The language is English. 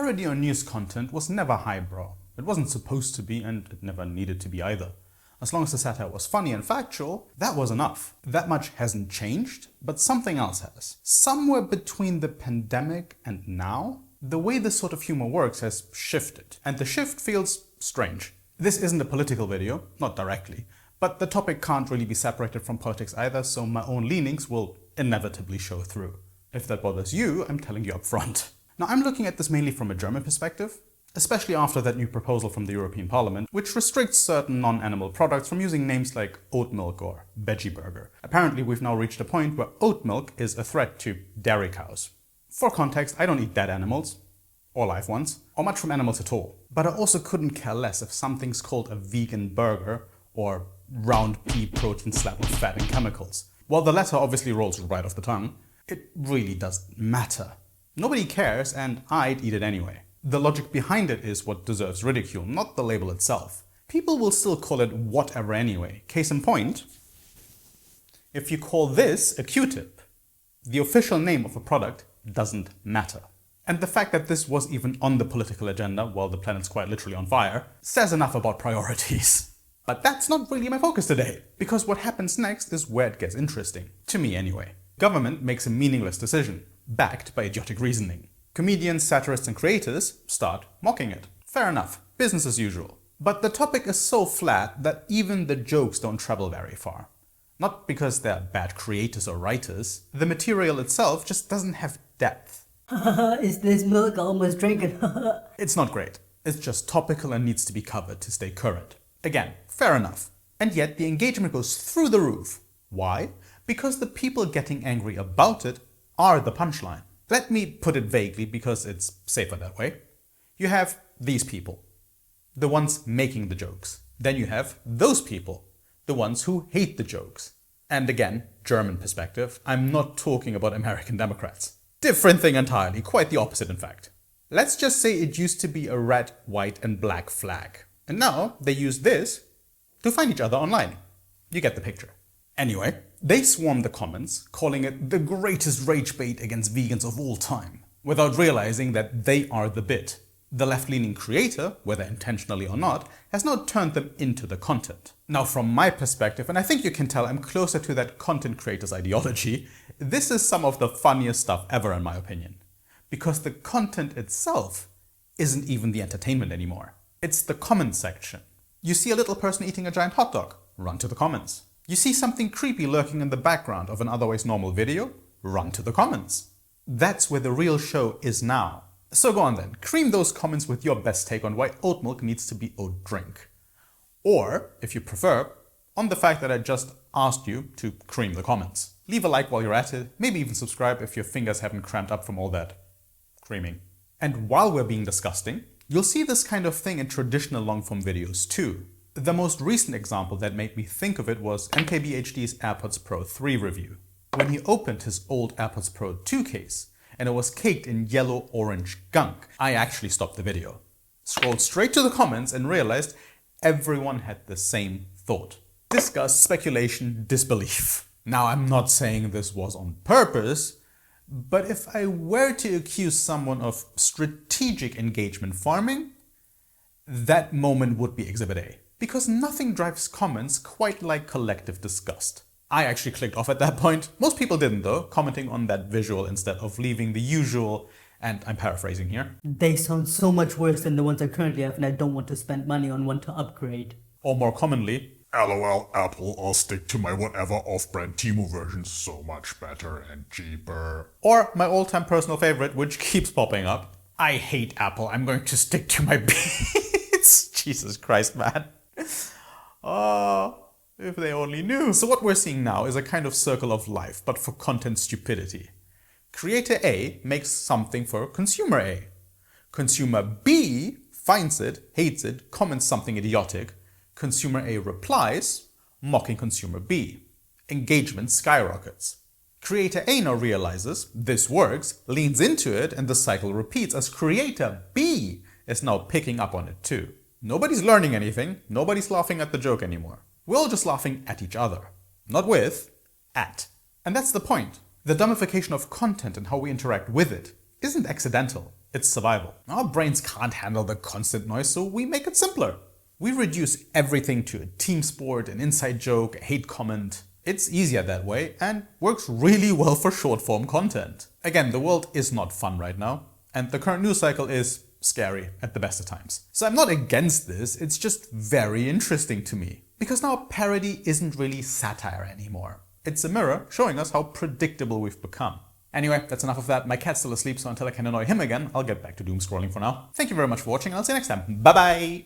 Parody or news content was never highbrow. It wasn't supposed to be, and it never needed to be either. As long as the satire was funny and factual, that was enough. That much hasn't changed, but something else has. Somewhere between the pandemic and now, the way this sort of humor works has shifted, and the shift feels strange. This isn't a political video, not directly, but the topic can't really be separated from politics either, so my own leanings will inevitably show through. If that bothers you, I'm telling you up front. Now, I'm looking at this mainly from a German perspective, especially after that new proposal from the European Parliament, which restricts certain non-animal products from using names like oat milk or veggie burger. Apparently, we've now reached a point where oat milk is a threat to dairy cows. For context, I don't eat dead animals, or live ones, or much from animals at all. But I also couldn't care less if something's called a vegan burger or round pea protein slab with fat and chemicals. While the latter obviously rolls right off the tongue, it really doesn't matter. Nobody cares, and I'd eat it anyway. The logic behind it is what deserves ridicule, not the label itself. People will still call it whatever anyway. Case in point, if you call this a Q-tip, the official name of a product doesn't matter. And the fact that this was even on the political agenda while the planet's quite literally on fire says enough about priorities. But that's not really my focus today, because what happens next is where it gets interesting. To me anyway. Government makes a meaningless decision, backed by idiotic reasoning. Comedians, satirists and creators start mocking it. Fair enough, business as usual. But the topic is so flat that even the jokes don't travel very far. Not because they're bad creators or writers, the material itself just doesn't have depth. Is this milk almost drinking? It's not great. It's just topical and needs to be covered to stay current. Again, fair enough. And yet the engagement goes through the roof. Why? Because the people getting angry about it are the punchline. Let me put it vaguely because it's safer that way. You have these people, the ones making the jokes. Then you have those people, the ones who hate the jokes. And again, German perspective, I'm not talking about American Democrats. Different thing entirely, quite the opposite in fact. Let's just say it used to be a red, white and black flag. And now they use this to find each other online. You get the picture. Anyway, they swarm the comments, calling it the greatest rage bait against vegans of all time, without realizing that they are the bit. The left-leaning creator, whether intentionally or not, has now turned them into the content. Now from my perspective, and I think you can tell I'm closer to that content creator's ideology, this is some of the funniest stuff ever in my opinion. Because the content itself isn't even the entertainment anymore. It's the comments section. You see a little person eating a giant hot dog, run to the comments. You see something creepy lurking in the background of an otherwise normal video, run to the comments. That's where the real show is now. So go on then, cream those comments with your best take on why oat milk needs to be oat drink. Or, if you prefer, on the fact that I just asked you to cream the comments. Leave a like while you're at it, maybe even subscribe if your fingers haven't cramped up from all that creaming. And while we're being disgusting, you'll see this kind of thing in traditional long-form videos too. The most recent example that made me think of it was MKBHD's AirPods Pro 3 review. When he opened his old AirPods Pro 2 case, and it was caked in yellow-orange gunk, I actually stopped the video, scrolled straight to the comments and realized everyone had the same thought. Disgust, speculation, disbelief. Now I'm not saying this was on purpose, but if I were to accuse someone of strategic engagement farming, that moment would be Exhibit A. Because nothing drives comments quite like collective disgust. I actually clicked off at that point. Most people didn't though, commenting on that visual instead of leaving the usual, and I'm paraphrasing here. They sound so much worse than the ones I currently have and I don't want to spend money on one to upgrade. Or more commonly, LOL Apple, I'll stick to my whatever off-brand Temu version, so much better and cheaper. Or my all-time personal favorite, which keeps popping up, I hate Apple, I'm going to stick to my Beats. Jesus Christ, man. Oh, if they only knew. So what we're seeing now is a kind of circle of life, but for content stupidity. Creator A makes something for consumer A. Consumer B finds it, hates it, comments something idiotic. Consumer A replies, mocking consumer B. Engagement skyrockets. Creator A now realizes this works, leans into it, and the cycle repeats as creator B is now picking up on it too. Nobody's learning anything, nobody's laughing at the joke anymore. We're all just laughing at each other. Not with, at. And that's the point. The dumbification of content and how we interact with it isn't accidental. It's survival. Our brains can't handle the constant noise, so we make it simpler. We reduce everything to a team sport, an inside joke, a hate comment. It's easier that way and works really well for short form content. Again, the world is not fun right now, and the current news cycle is scary at the best of times. So I'm not against this, it's just very interesting to me. Because now parody isn't really satire anymore. It's a mirror showing us how predictable we've become. Anyway, that's enough of that. My cat's still asleep, so until I can annoy him again, I'll get back to doom scrolling for now. Thank you very much for watching, and I'll see you next time. Bye bye!